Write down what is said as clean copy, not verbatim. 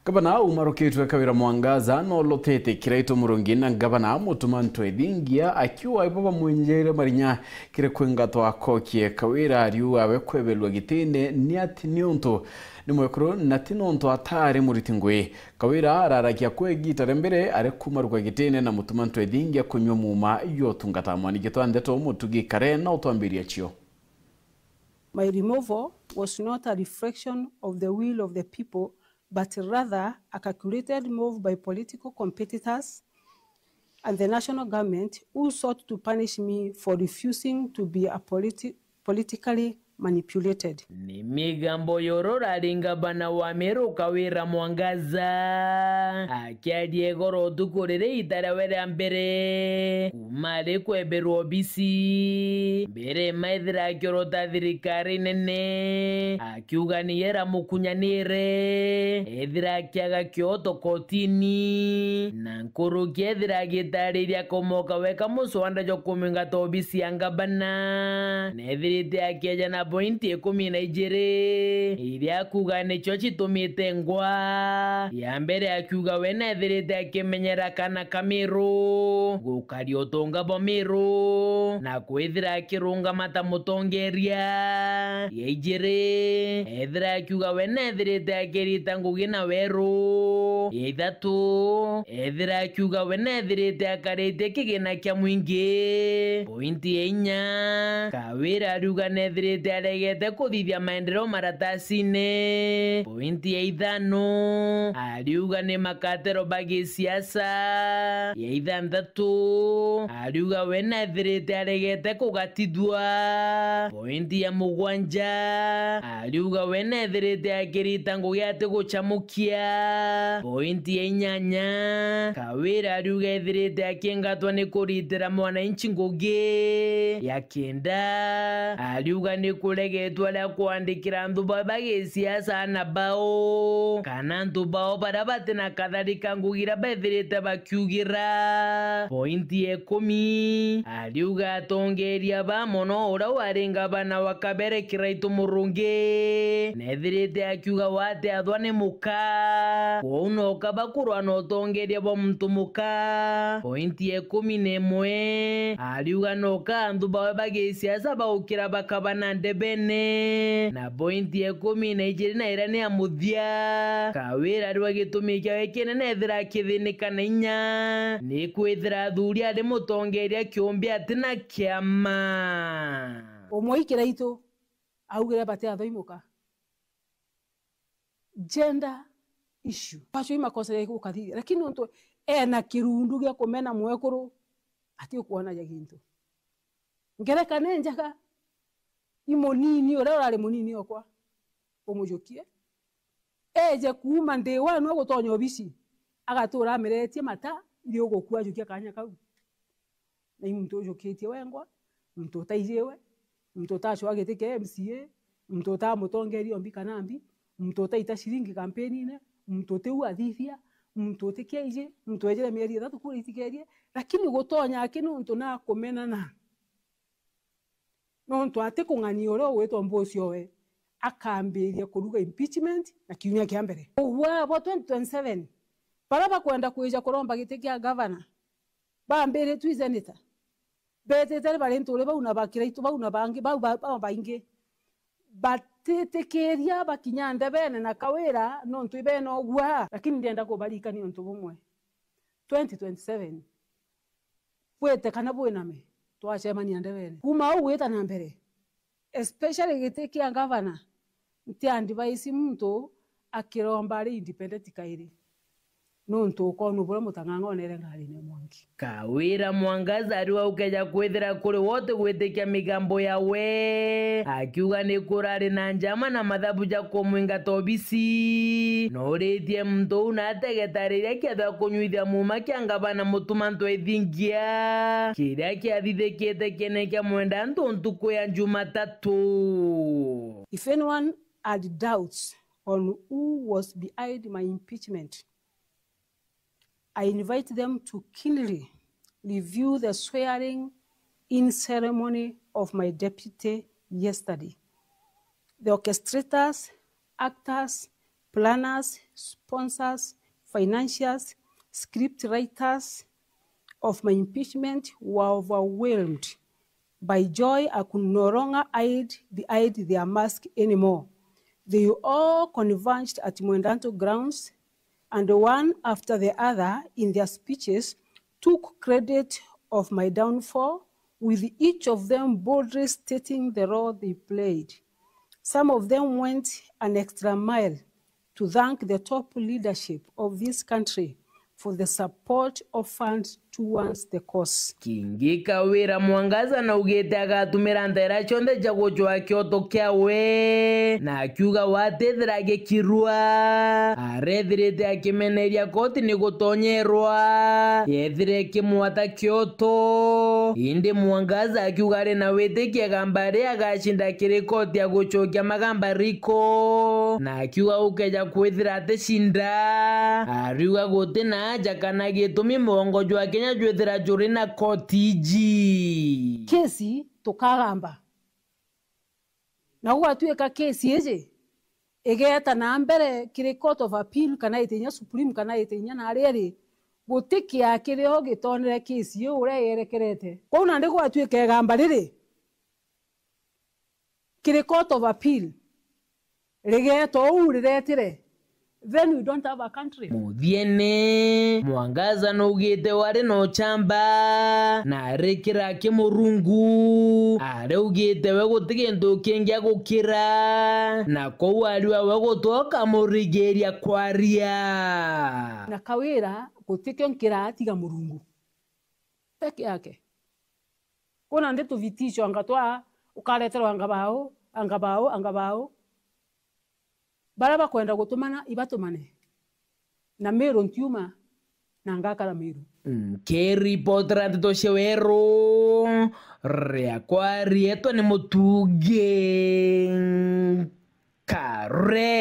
Gavana umaroketwe Kawira Mwangaza no lotete kiraito murungina gavana mutumanto edingia akiwa ibaba mwenjere marinya kire kwengato akokie Kawira ariu abekwebelwa gitine niati nionto nimwekro natinonto atare muritingwe Kawira ararakia kwegita mbere are kumarwa gitine na mutumanto edingia kunywa muma yotungata mwani gitwandeto mutugi kare na utwambiria chio. My removal was not a reflection of the will of the people, but rather a calculated move by political competitors and the national government who sought to punish me for refusing to be politically manipulated. Ni migambo yorora ringabana wa Meru Kawira Mwangaza akiadie goro tukurire itarawere mbere kumare kweberu obisi mbere maithira kyorota thirikari nene akiuganiyera mukunyanire ethira kiaga kyoto kotini na nkuru kiethira gitariria komoka weka muswanda jo kuminga to obisi angabana nethirite akieja na pointi 12 iria kuga nicho chitumite ngwa ya mbere akiuga wena ethirite akimenyera kana Kamiru gukario tonga Bomiru na kwithira akirunga mata mutongeria yeijire ethira akiuga wena ethirite akirita ngugi na weru yeithatu ethira akiuga wena ethirite akarite kigina kia mwingi pointi 4 Kawira ariuga nethirite aregete kuthithia maendeleo maratasine pointi ya 5 ariuga ni makatero bagi siasa ya 6 ariuga wena ethirite aregete kugatithua pointi ya 7 ariuga wena ethirite akirita ngugi ati guchamukia pointi ya 8 Kawira ariuga ethirite akingatwa ni kuritira mwananchi ngugi ya 9 ariuga ni kuregetwa la kuandikira ndu bagi siasa na bao kana ndu bao barabate na kadhalika ngugira bethirite bakiugira pointi ya 10 ariuga atongeria bamono ura warenga bana wakabere kiraito murungi nethirite akiuga wate athwane muka uno kabakurwa no tongeria bo mtu muka pointi ya 11 ariuga no kandu bagi siasa baukira bakabana ndebene na pointi ya 12 na irani ya muthia Kawira ariwa gitumika wekene nethira kithinika na 4 ni kwithira thuri ari mutongeria kiumbi atina kiama Omwikira ito augira bate athoimuka gender issue pacho imakosa ya kukathi lakini onto ena kirundu gya kumena mwekuru ati kuona ya gintu ngereka nenjaga imonini ora orari munini okwa omujokie eje kuma ndi wanu gutonya obisi agatura ameretie mata iri ogokua jokia kanya kau na imuntu ojoketie wengwa muntu taijewe muntu tacho ageteke MCA muntu ta mutongeri ombi kanambi muntu taita shiringi kampeni ne muntu te uathithia muntu te keije muntu ejere mieri 3 kuri tikerie lakini gutonya akinu muntu na kumenana no ntu ate kung'ani oro wetwa mbocio we akambiria kuruga impeachment na kiunya kia mbere wa 2027 baraba kwenda kuija kuromba gite kia governor bambere tu senator betete bari ntule bauna bakira itu bauna bangi baingi batetekeria bakinyande bene na Kawira no ntu ibeno gwa lakini ndienda kubalika ni ntu bumwe 2027 wete kana bwename twachemania ndebere kuma au weta na mbere especially giteki ya governor ntiandi baisi muntu akiromba ri independent kairi no ntu ko nubura mutangangonere ngari ne mwangi Kawira Mwangaza ariwa ukeja kwethira kuri wote gwetekia migambo yawe akiuga ni kurari na njama na mathabu ja kumwinga tobisi no ritie mtu na ategetariria kiatha kunyuithia muma kiangabana mutumanto ethingia kiria kiathithikite kene kia mwenda ntuntuku ya Jumatatu. If anyone had doubts on who was behind my impeachment, I invite them to keenly review the swearing-in ceremony of my deputy yesterday. The orchestrators, actors, planners, sponsors, financiers, script writers of my impeachment were overwhelmed by joy. I could no longer hide their mask anymore. They all converged at Mwendanto grounds, and one after the other in their speeches took credit of my downfall, with each of them boldly stating the role they played. Some of them went an extra mile to thank the top leadership of this country for the support offered towards the cause. Kingi Kawira Mwangaza na ugete agatumira nthera chonde cha guchwa kioto kiawe na akiuga watethera gikirua arethirite akimeneria koti ni gutonyerwa yethire kimwata kioto indi Mwangaza akiuga ari na witikia gambari agashinda kirikoti ya guchokia magamba riko na akiuga ukeja kwithira atishinda ariuga gutina aja kana gitumi mongo jwa Kenya jwethira juri na kotiji kesi tukagamba na gwatuika kesi eje egeta na mbere kiri court of appeal kana itinya supreme kana itinya na riri gutikia kiriho gitonere kesi yo ure yerekerete ko na ndi gwatuika egamba riri kiri court of appeal rigeto uriretire, then we don't have a country. Muthiene Mwangaza no ugite wari no chamba na arekira kimurungu are ugite we gutigindu kingia gukira na ko wari we gutoka murigeria kwaria na Kawira gutike nkira atiga murungu peke yake. Kuna ndetu vitisho angatwa ukaletera angabao baraba kwenda gutumana ibatumane na Meru ntiuma na ngakala Meru Keri potra to shewero reakwari eto ni mutuge kare